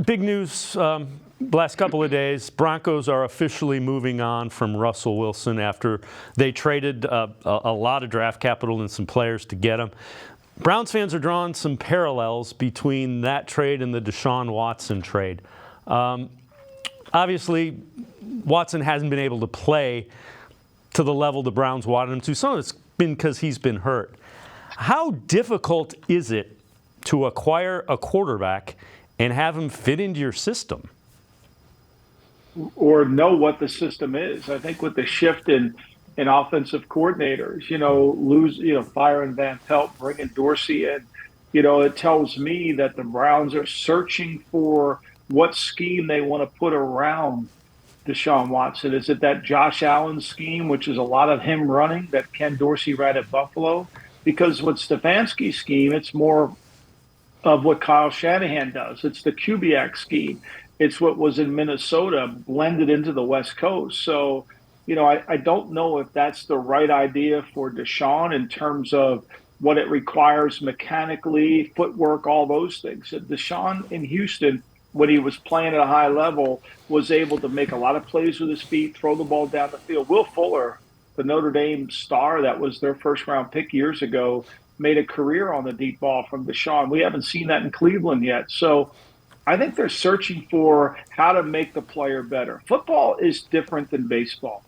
big news last couple of days. Broncos are officially moving on from Russell Wilson after they traded a lot of draft capital and some players to get him. Browns fans are drawing some parallels between that trade and the Deshaun Watson trade. Obviously, Watson hasn't been able to play to the level the Browns wanted him to. Some of it's been because he's been hurt. How difficult is it to acquire a quarterback and have him fit into your system? Or know what the system is. I think with the shift in offensive coordinators, firing Van Pelt, bringing Dorsey in, it tells me that the Browns are searching for what scheme they want to put around Deshaun Watson. Is it that Josh Allen scheme, which is a lot of him running, that Ken Dorsey ran at Buffalo? Because with Stefanski's scheme, it's more of what Kyle Shanahan does. It's the Kubiak scheme. It's what was in Minnesota blended into the West Coast. So, I don't know if that's the right idea for Deshaun in terms of what it requires mechanically, footwork, all those things. Deshaun in Houston, when he was playing at a high level, was able to make a lot of plays with his feet, throw the ball down the field. Will Fuller, the Notre Dame star that was their first-round pick years ago, made a career on the deep ball from Deshaun. We haven't seen that in Cleveland yet. So I think they're searching for how to make the player better. Football is different than baseball.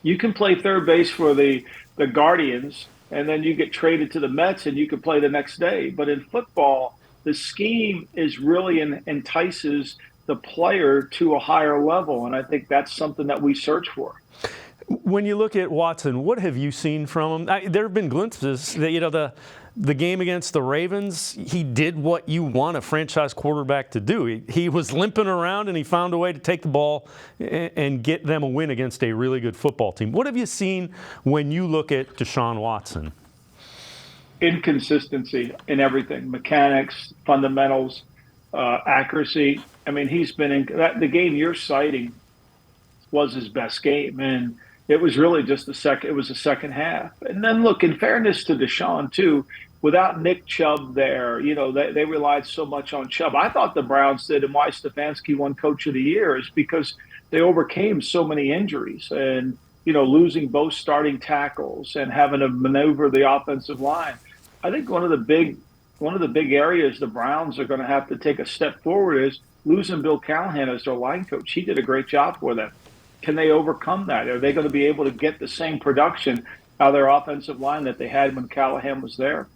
You can play third base for the Guardians, and then you get traded to the Mets, and you can play the next day. But in football, the scheme is really entices the player to a higher level, and I think that's something that we search for. When you look at Watson, what have you seen from him? There have been glimpses that, the game against the Ravens, he did what you want a franchise quarterback to do. He was limping around, and he found a way to take the ball and get them a win against a really good football team. What have you seen when you look at Deshaun Watson? Inconsistency in everything, mechanics, fundamentals, accuracy. I mean, he's been in the game you're citing was his best game, and it was really just the second half. And then look, in fairness to Deshaun too, without Nick Chubb there, they relied so much on Chubb. I thought the Browns did, and why Stefanski won Coach of the Year is because they overcame so many injuries and losing both starting tackles and having to maneuver the offensive line. I think one of the big areas the Browns are going to have to take a step forward is losing Bill Callahan as their line coach. He did a great job for them. Can they overcome that? Are they going to be able to get the same production out of their offensive line that they had when Callahan was there?